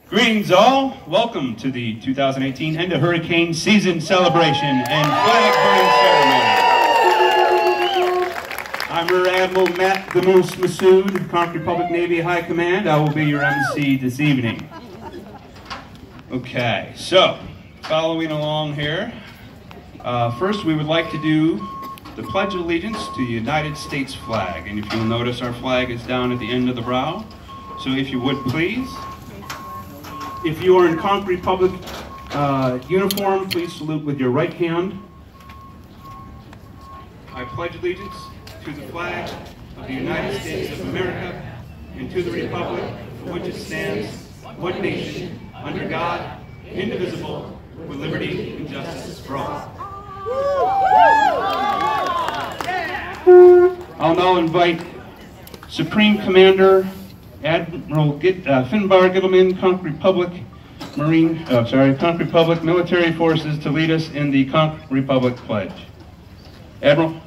Greetings all, welcome to the 2018 End of Hurricane Season Celebration and Flag Burning Ceremony. I'm Rear Admiral Matt the Moose Massoud, Conch Republic Navy High Command. I will be your MC this evening. Okay, so following along here, first we would like to do the Pledge of Allegiance to the United States flag. And if you'll notice, our flag is down at the end of the brow. So if you would please, if you are in Conch Republic uniform, please salute with your right hand. I pledge allegiance to the flag of the United States of America and to the republic for which it stands, one nation, under God, indivisible, with liberty and justice for all. I'll now invite Supreme Commander Admiral Finbar Gittleman, Conch Republic Conch Republic Military Forces, to lead us in the Conch Republic Pledge. Admiral.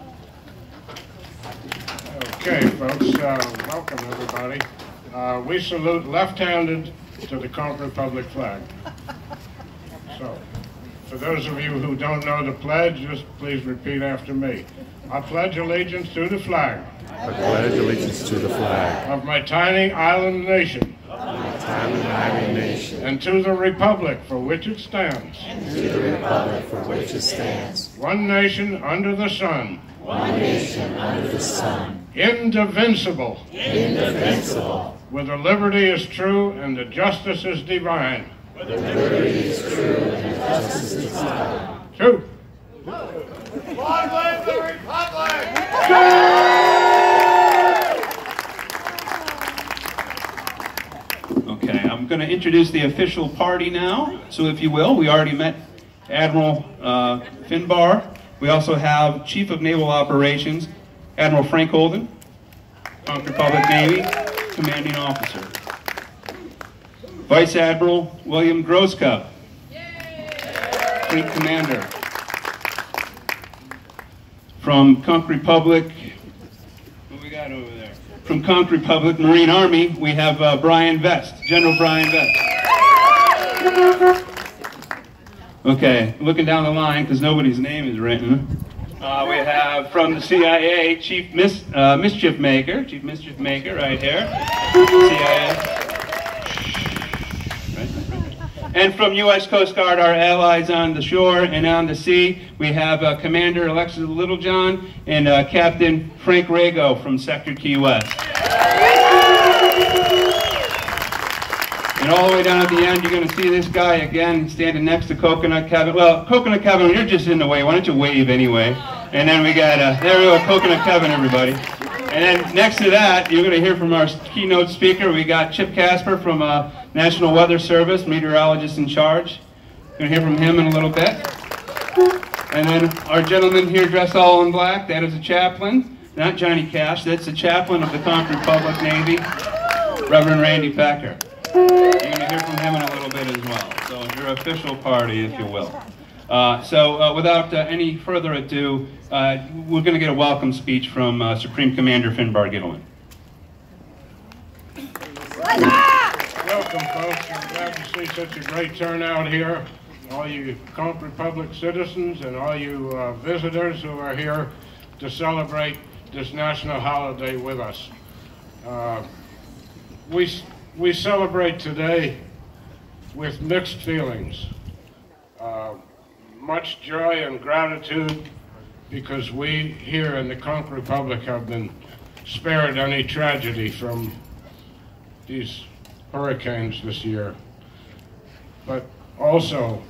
Okay, folks, welcome everybody. We salute left-handed to the Conch Republic flag. So, for those of you who don't know the pledge, just please repeat after me. I pledge allegiance to the flag. I pledge allegiance to the flag of my tiny island nation. And to the republic for which it stands. One nation under the sun. Indivisible. Where the liberty is true and the justice is divine. True. Long live the Republic! Okay, I'm going to introduce the official party now. So if you will, we already met Admiral Finbar. We also have Chief of Naval Operations, Admiral Frank Holden, Conch Republic Navy, Commanding Officer. Vice Admiral William Groscup, Fleet Commander. From Conch Republic, what we got over there? From Conch Republic Marine Army, we have Brian Vest, General Brian Vest. Okay, looking down the line because nobody's name is written. We have from the CIA, Chief Mischief Maker right here, CIA. And from U.S. Coast Guard, our allies on the shore and on the sea, we have Commander Alexis Littlejohn and Captain Frank Rago from Sector Key West. And all the way down at the end, you're going to see this guy again standing next to Coconut Kevin. Well, Coconut Kevin, you're just in the way. Why don't you wave anyway? And then we got, there we go, Coconut Kevin, everybody. And then next to that, you're going to hear from our keynote speaker. We got Chip Casper from National Weather Service, meteorologist in charge. You're going to hear from him in a little bit. And then our gentleman here dressed all in black, that is a chaplain. Not Johnny Cash, that's the chaplain of the Conch Republic Navy, Reverend Randy Packer. You're going to hear from him in a little bit as well. So your official party, if you will. Without any further ado, we're going to get a welcome speech from Supreme Commander Finbar Gittleman. Welcome, folks. I'm glad to see such a great turnout here. All you Conch Republic citizens and all you visitors who are here to celebrate this national holiday with us. We celebrate today with mixed feelings. Much joy and gratitude because we here in the Conch Republic have been spared any tragedy from these hurricanes this year, but also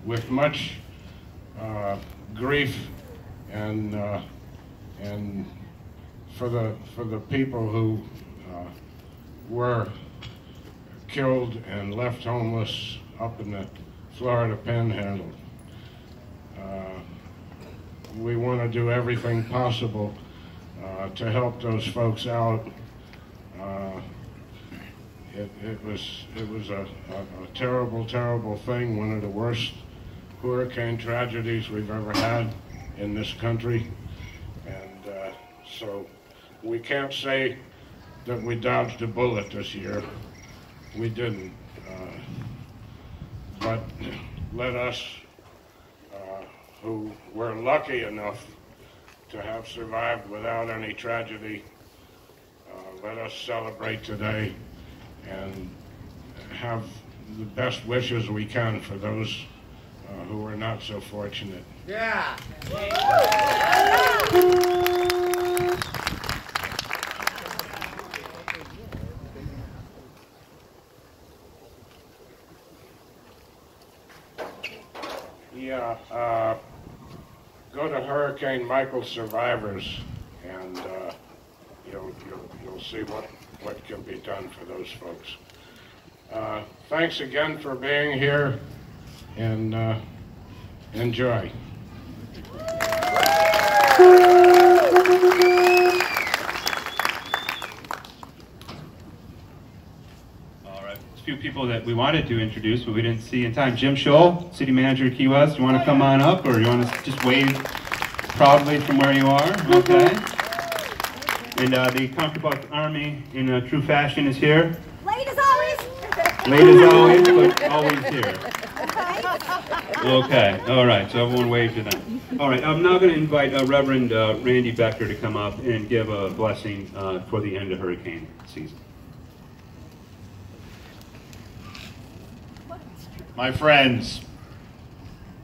with much grief and for the people who were killed and left homeless up in the Florida Panhandle. We want to do everything possible to help those folks out. It was a terrible, terrible thing, one of the worst hurricane tragedies we've ever had in this country. And so we can't say that we dodged a bullet this year. We didn't. but let us, who were lucky enough to have survived without any tragedy, let us celebrate today and have the best wishes we can for those who were not so fortunate. Yeah. Yeah, go to Hurricane Michael survivors, and you'll see what can be done for those folks. Thanks again for being here, and enjoy. All right, a few people that we wanted to introduce, but we didn't see in time. Jim Scholl, City Manager of Key West, you want to come on up, or you want to just wave proudly from where you are? Okay. And the Conch Army, in true fashion, is here. Late as always. Late as always, but always here. Okay, all right, so everyone wave to them. All right, I'm now going to invite Reverend Randy Becker to come up and give a blessing for the end of hurricane season. My friends,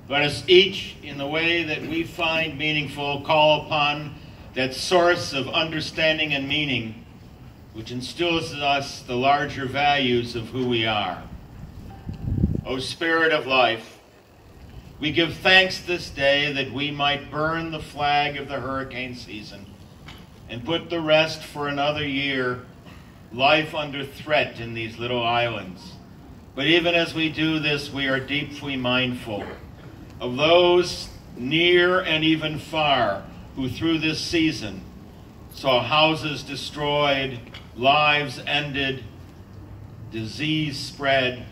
let us each, in the way that we find meaningful, call upon that source of understanding and meaning which instills in us the larger values of who we are. O Spirit of life, we give thanks this day that we might burn the flag of the hurricane season and put the rest for another year, life under threat in these little islands. But even as we do this, we are deeply mindful of those near and even far who through this season saw houses destroyed, lives ended, disease spread,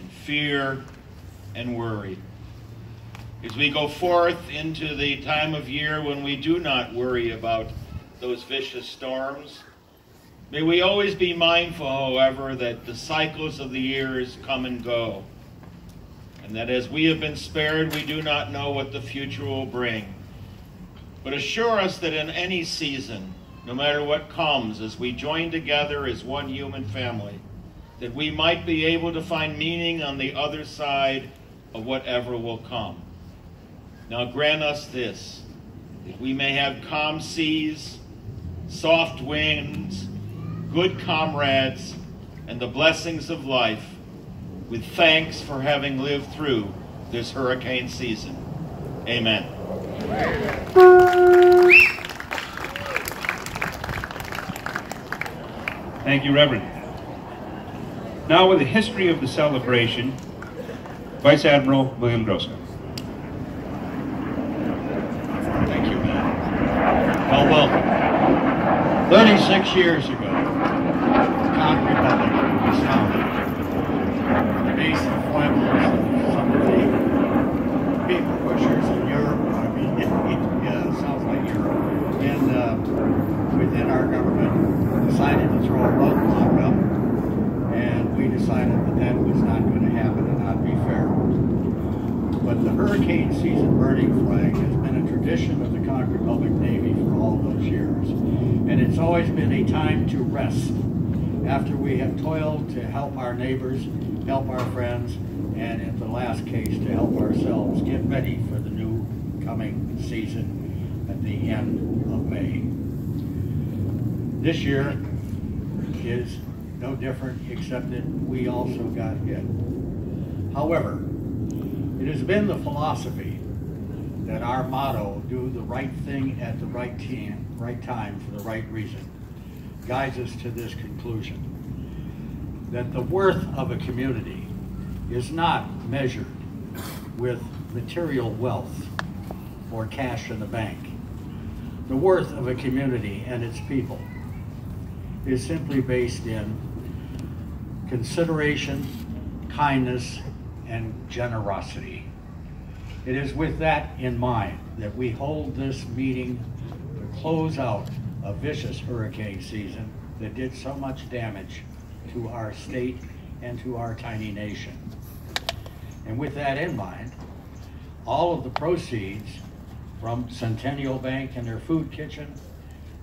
and fear and worry. As we go forth into the time of year when we do not worry about those vicious storms, may we always be mindful, however, that the cycles of the years come and go, and that as we have been spared, we do not know what the future will bring. But assure us that in any season, no matter what comes, as we join together as one human family, that we might be able to find meaning on the other side of whatever will come. Now grant us this, that we may have calm seas, soft winds, good comrades, and the blessings of life, with thanks for having lived through this hurricane season. Amen. Thank you, Reverend. Now with the history of the celebration, Vice Admiral William Groska. Thank you, man. Well, 36 years ago, the Conch Republic was founded on the base of foibles of some of the people pushers in Europe. I mean, it sounds like Europe. And within our government, decided to throw a roadblock up, and we decided that that was not going to happen and not be fair. But the hurricane season burning flag has been a tradition of the Conch Republic Navy for all those years. And it's always been a time to rest after we have toiled to help our neighbors, help our friends, and in the last case, to help ourselves get ready for the new coming season at the end of May. This year is no different, except that we also got hit. However, it has been the philosophy that our motto, do the right thing at the right time for the right reason, guides us to this conclusion, that the worth of a community is not measured with material wealth or cash in the bank. The worth of a community and its people is simply based in consideration, kindness, and generosity. It is with that in mind that we hold this meeting to close out a vicious hurricane season that did so much damage to our state and to our tiny nation. And with that in mind, all of the proceeds from Centennial Bank and their food kitchen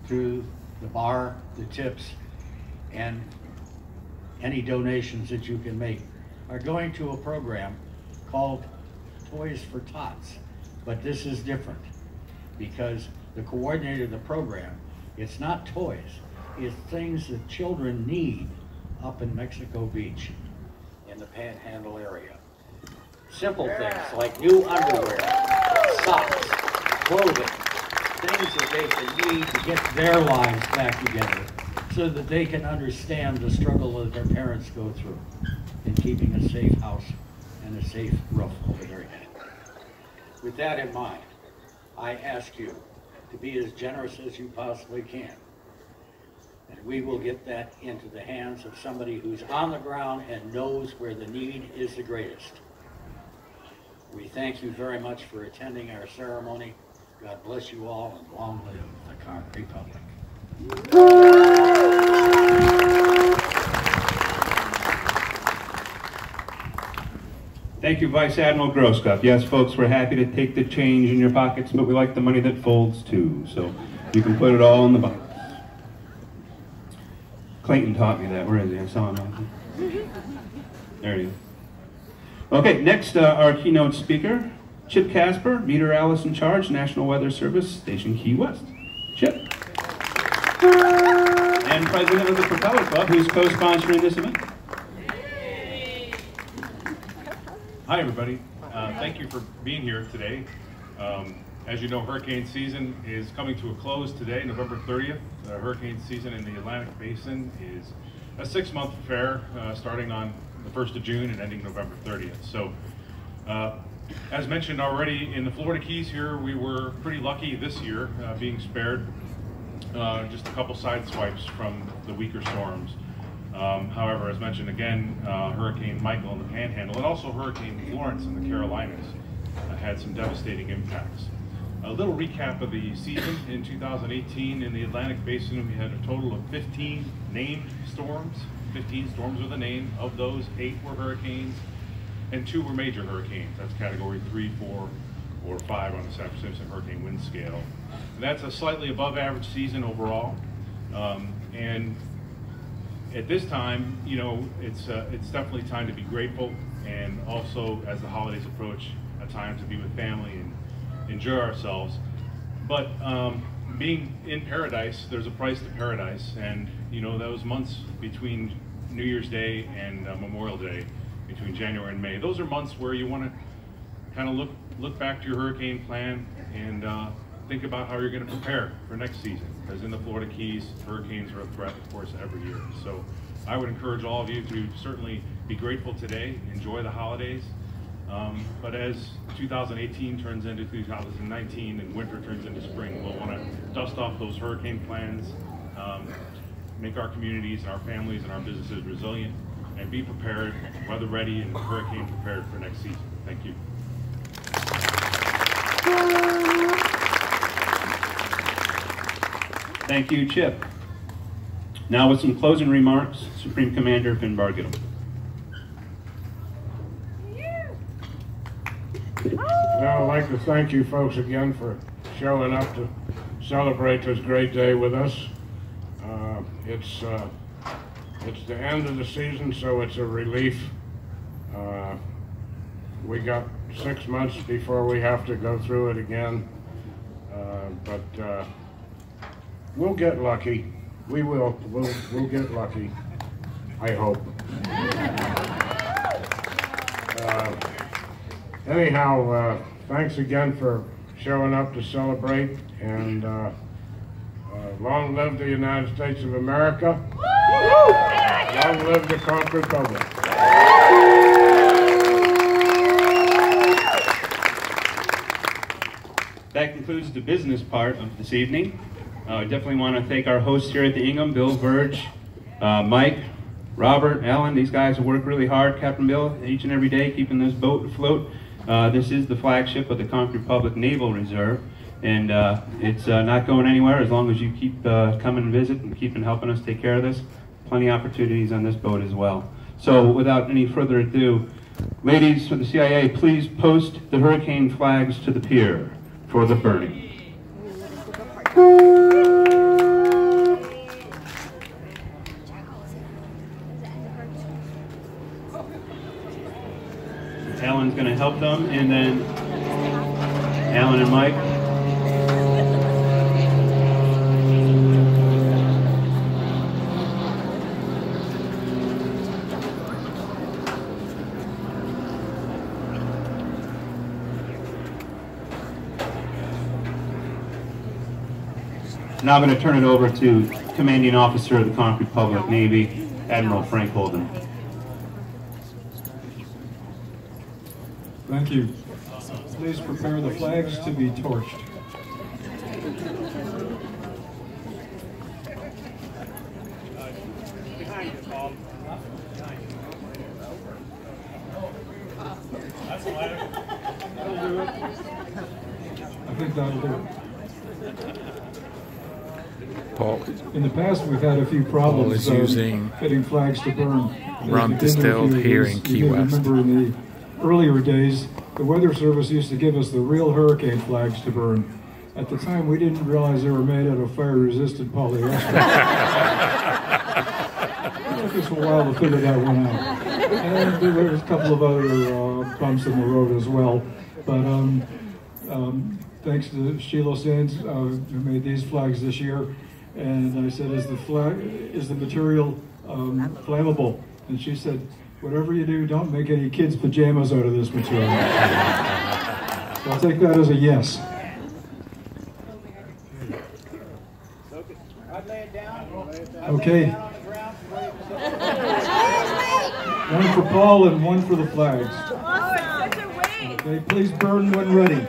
through the bar, the tips, and any donations that you can make are going to a program called Toys for Tots. But this is different because the coordinator of the program, it's not toys, it's things that children need up in Mexico Beach in the Panhandle area. Simple things like new underwear, socks, clothing, things that they can need to get their lives back together so that they can understand the struggle that their parents go through in keeping a safe house and a safe roof over their head. With that in mind, I ask you to be as generous as you possibly can. And we will get that into the hands of somebody who's on the ground and knows where the need is the greatest. We thank you very much for attending our ceremony. God bless you all, and long live the Conch Republic. Thank you, Vice Admiral Grosskopf. Yes, folks, we're happy to take the change in your pockets, but we like the money that folds too, so you can put it all in the box. Clayton taught me that. Where is he? I saw him. There he is. Okay, next, our keynote speaker, Chip Casper, Meter Alice in Charge, National Weather Service, Station Key West. Chip. And President of the Propeller Club, who's co-sponsoring this event. Hi, everybody. Thank you for being here today. As you know, hurricane season is coming to a close today, November 30th. Hurricane season in the Atlantic Basin is a 6-month affair, starting on the 1st of June and ending November 30th. So, as mentioned already, in the Florida Keys here, we were pretty lucky this year, being spared just a couple side swipes from the weaker storms. However, as mentioned again, Hurricane Michael in the Panhandle and also Hurricane Florence in the Carolinas had some devastating impacts. A little recap of the season in 2018 in the Atlantic Basin, we had a total of 15 named storms, 15 storms with a name. Of those, 8 were hurricanes and 2 were major hurricanes. That's category 3, 4, or 5 on the Saffir-Simpson hurricane wind scale. And that's a slightly above average season overall. And at this time, you know, it's definitely time to be grateful, and also as the holidays approach, a time to be with family and enjoy ourselves. But being in paradise, there's a price to paradise, and you know, those months between New Year's Day and Memorial Day, between January and May, those are months where you want to kind of look back to your hurricane plan and think about how you're going to prepare for next season. Because in the Florida Keys, hurricanes are a threat, of course, every year. So I would encourage all of you to certainly be grateful today, enjoy the holidays. But as 2018 turns into 2019 and winter turns into spring, we'll want to dust off those hurricane plans, make our communities and our families and our businesses resilient, and be prepared, weather ready and hurricane prepared for next season. Thank you. Thank you, Chip. Now with some closing remarks, Supreme Commander Finn Bargill. Well, I'd like to thank you folks again for showing up to celebrate this great day with us. It's the end of the season, so it's a relief. We got 6 months before we have to go through it again, but we'll get lucky. We will. We'll get lucky. I hope. Anyhow, thanks again for showing up to celebrate, and long live the United States of America. Long live the Conch Republic. That concludes the business part of this evening. I definitely want to thank our hosts here at the Ingham, Bill Verge, Mike, Robert, Alan. These guys work really hard, Captain Bill, each and every day, keeping this boat afloat. This is the flagship of the Conch Republic Naval Reserve, and it's not going anywhere as long as you keep coming and visit and keeping helping us take care of this. Plenty of opportunities on this boat as well. So without any further ado, Ladies for the CIA, please post the hurricane flags to the pier for the burning. Alan's going to help them, and then Alan and Mike. Now I'm going to turn it over to Commanding Officer of the Conch Republic Navy, Admiral Frank Holden. Thank you. Please prepare the flags to be torched. I think that'll do it. Paul, In the past, we've had a few Paul problems is using getting flags to burn. rum distilled here in Key West. Remember in the earlier days, the Weather Service used to give us the real hurricane flags to burn. At the time, we didn't realize they were made out of fire-resistant polyester. It took us a while to figure that one out. And there was a couple of other bumps in the road as well. But thanks to Sheila Sands, who made these flags this year. And I said, is the material flammable? And she said, whatever you do, don't make any kids' pajamas out of this material. So I'll take that as a yes. Okay. One for Paul and one for the flags. Okay, please burn when ready.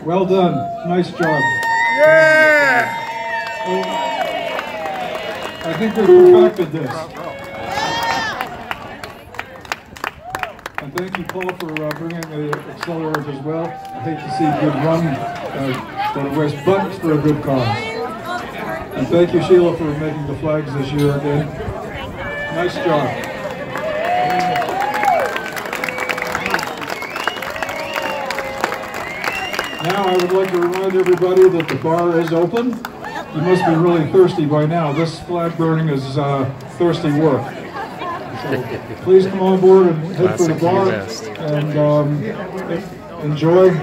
Well done. Nice job. Yeah! I think we perfected this. And thank you, Paul, for bringing the accelerant as well. I hate to see good rum that waste buttons for a good cause. And thank you, Sheila, for making the flags this year again. Nice job. Now I would like to remind everybody that the bar is open. You must be really thirsty by now. This flag burning is thirsty work. So please come on board and head for the bar and enjoy.